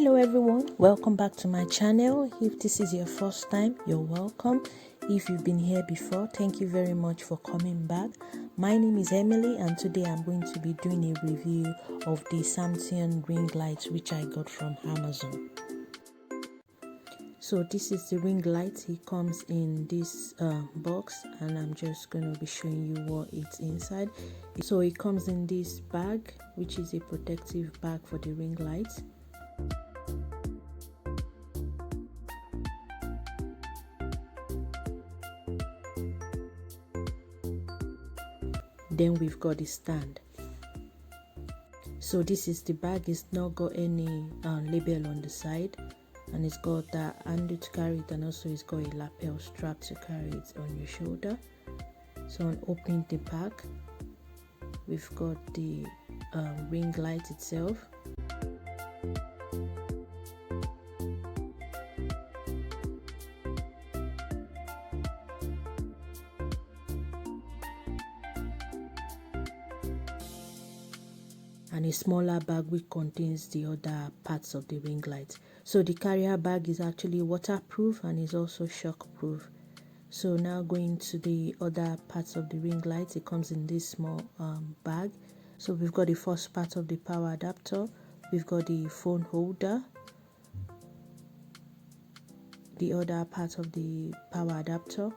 Hello everyone, welcome back to my channel. If this is your first time, you're welcome. If you've been here before, thank you very much for coming back. My name is Emily and today I'm going to be doing a review of the Samtian ring light which I got from Amazon. So this is the ring light. It comes in this box and I'm just going to be showing you what it's inside. So it comes in this bag, which is a protective bag for the ring light. Then we've got the stand. So this is the bag. It's not got any label on the side, and it's got that handle to carry it, and also it's got a lapel strap to carry it on your shoulder. So on opening the bag, we've got the ring light itself. And a smaller bag which contains the other parts of the ring light. So the carrier bag is actually waterproof and is also shockproof. So now going to the other parts of the ring light, it comes in this small bag. So we've got the first part of the power adapter, we've got the phone holder, the other part of the power adapter,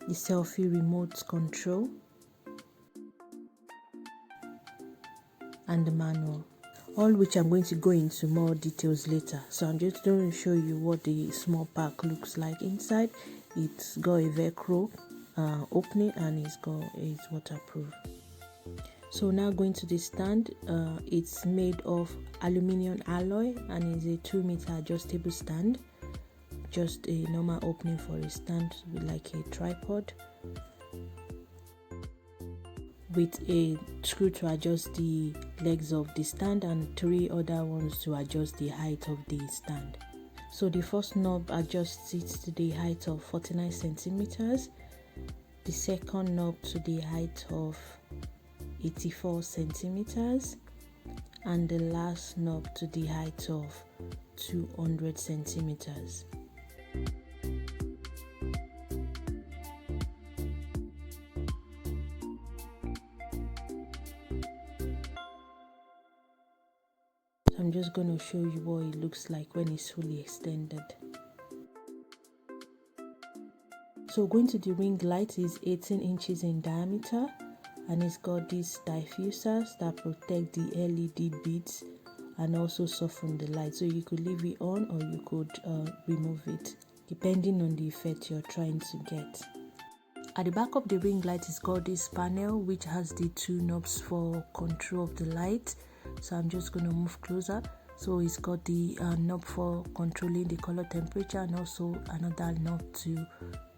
the selfie remote control, and the manual, all which I'm going to go into more details later. So I'm just going to show you what the small pack looks like inside. It's got a velcro opening and it's waterproof. So now going to the stand, it's made of aluminum alloy and is a 2-meter adjustable stand. Just a normal opening for a stand with like a tripod, with a screw to adjust the legs of the stand and 3 other ones to adjust the height of the stand. So the first knob adjusts it to the height of 49 centimeters, the second knob to the height of 84 centimeters, and the last knob to the height of 200 centimeters. I'm just going to show you what it looks like when it's fully extended. So going to the ring light is 18 inches in diameter and it's got these diffusers that protect the LED beads and also soften the light. So you could leave it on or you could remove it depending on the effect you're trying to get. At the back of the ring light is got this panel which has the 2 knobs for control of the light. So I'm just going to move closer. So it's got the knob for controlling the color temperature and also another knob to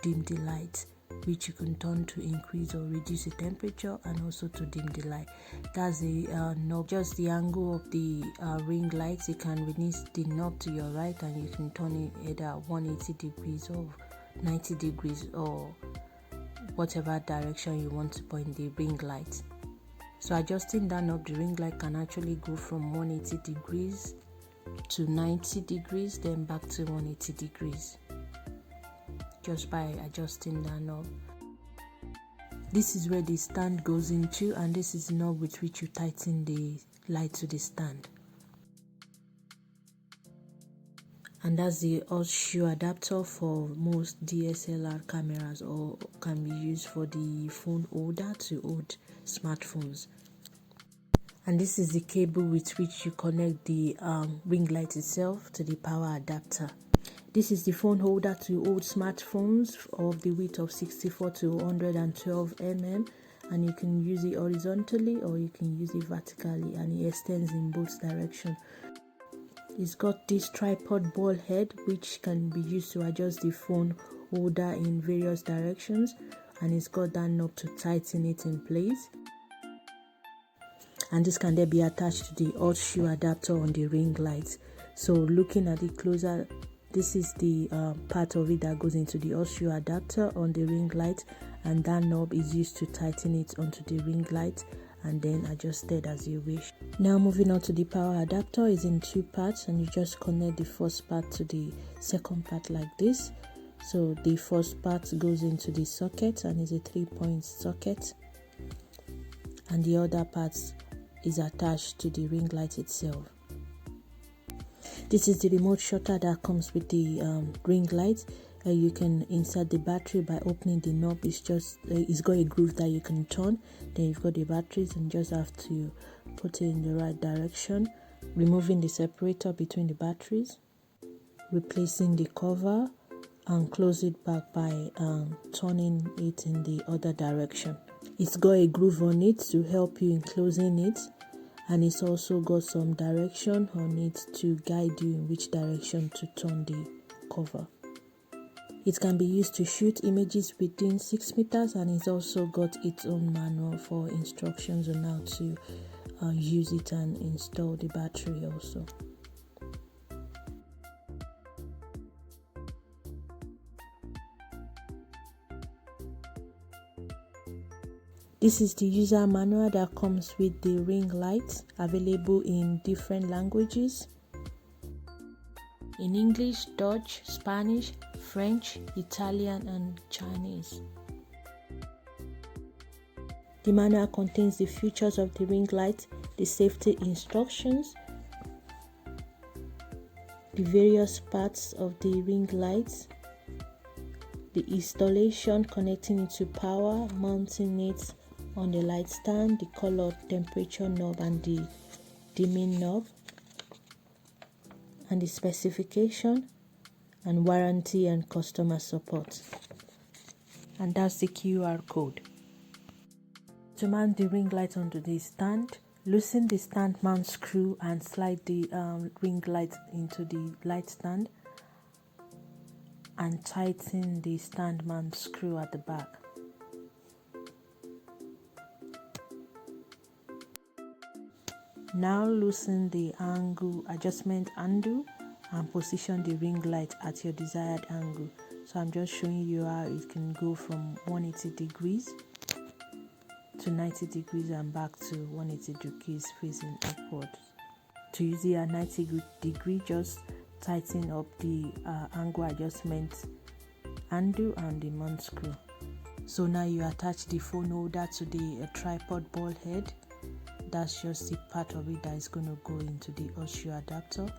dim the light, which you can turn to increase or reduce the temperature and also to dim the light. That's the knob, just the angle of the ring light. You can release the knob to your right and you can turn it either 180 degrees or 90 degrees or whatever direction you want to point the ring light. So adjusting that knob, the ring light can actually go from 180 degrees to 90 degrees, then back to 180 degrees, just by adjusting that knob. This is where the stand goes into, and this is the knob with which you tighten the light to the stand. And that's the horseshoe adapter for most DSLR cameras, or can be used for the phone holder to hold smartphones. And this is the cable with which you connect the ring light itself to the power adapter. This is the phone holder to hold smartphones of the width of 64 to 112 mm, and you can use it horizontally or you can use it vertically, and it extends in both directions. It's got this tripod ball head which can be used to adjust the phone holder in various directions, and it's got that knob to tighten it in place. And this can then be attached to the horseshoe adapter on the ring light. So looking at it closer, this is the part of it that goes into the horseshoe adapter on the ring light, and that knob is used to tighten it onto the ring light. and then adjusted as you wish. Now moving on to the power adapter, is in two parts, and you just connect the first part to the second part like this. So the first part goes into the socket and is a 3-point socket, and the other part is attached to the ring light itself. This is the remote shutter that comes with the ring light. You can insert the battery by opening the knob. It's got a groove that you can turn. Then you've got the batteries, and just have to put it in the right direction, removing the separator between the batteries, replacing the cover, and close it back by turning it in the other direction. It's got a groove on it to help you in closing it, and it's also got some direction on it to guide you in which direction to turn the cover. It can be used to shoot images within 6 meters, and it's also got its own manual for instructions on how to use it and install the battery also. This is the user manual that comes with the ring light, available in different languages: in English, Dutch, Spanish, French, Italian, and Chinese. The manual contains the features of the ring light, the safety instructions, the various parts of the ring light, the installation, connecting it to power, mounting it on the light stand, the color, temperature knob, and the dimming knob, and the specification, and warranty and customer support. And that's the QR code. To mount the ring light onto the stand, loosen the stand mount screw and slide the ring light into the light stand, and tighten the stand mount screw at the back. Now loosen the angle adjustment handle and position the ring light at your desired angle. So I'm just showing you how it can go from 180 degrees to 90 degrees and back to 180 degrees facing upwards. To use it at 90 degree, just tighten up the angle adjustment handle and the mount screw. So now you attach the phone holder to the tripod ball head. That's just the part of it that is going to go into the horseshoe adapter.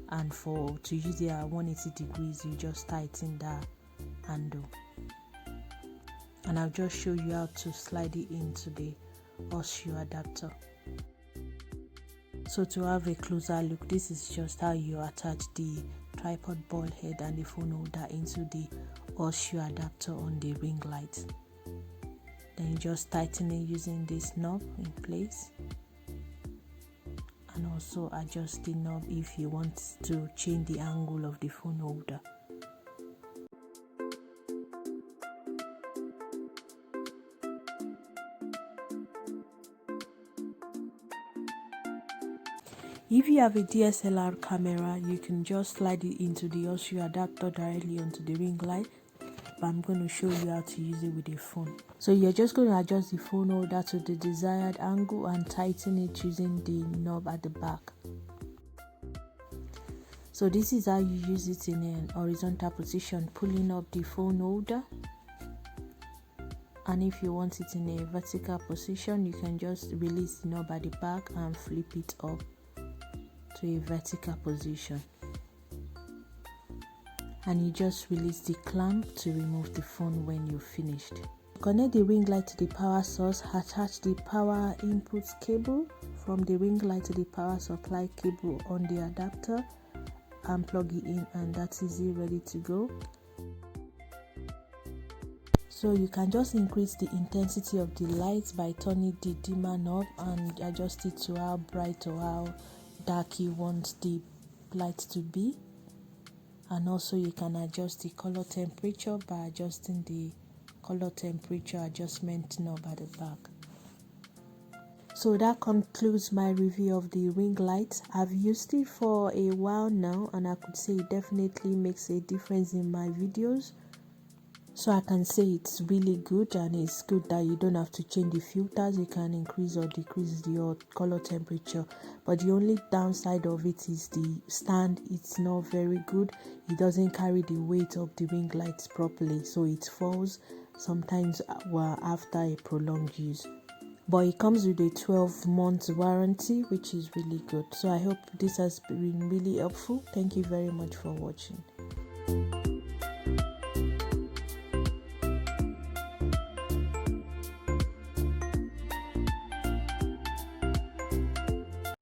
And to use it at 180 degrees, you just tighten that handle. And I'll just show you how to slide it into the horseshoe adapter. So to have a closer look, this is just how you attach the tripod ball head and the phone holder into the horseshoe adapter on the ring light. Then you just tighten it using this knob in place, and also adjust the knob if you want to change the angle of the phone holder. If you have a DSLR camera, you can just slide it into the horseshoe adapter directly onto the ring light, but I'm going to show you how to use it with a phone. So you're just going to adjust the phone holder to the desired angle and tighten it using the knob at the back. So this is how you use it in an horizontal position, pulling up the phone holder. And if you want it in a vertical position, you can just release the knob at the back and flip it up to a vertical position. And you just release the clamp to remove the phone when you're finished. Connect the ring light to the power source, attach the power input cable from the ring light to the power supply cable on the adapter, and plug it in, and that is it, ready to go. So you can just increase the intensity of the lights by turning the dimmer knob and adjust it to how bright or how dark you want the light to be. And also you can adjust the color temperature by adjusting the color temperature adjustment knob at the back. So that concludes my review of the ring light. I've used it for a while now, and I could say it definitely makes a difference in my videos. So I can say it's really good, and it's good that you don't have to change the filters. You can increase or decrease your color temperature. But the only downside of it is the stand. It's not very good. It doesn't carry the weight of the ring lights properly, so it falls sometimes after a prolonged use. But it comes with a 12-month warranty, which is really good. So I hope this has been really helpful. Thank you very much for watching.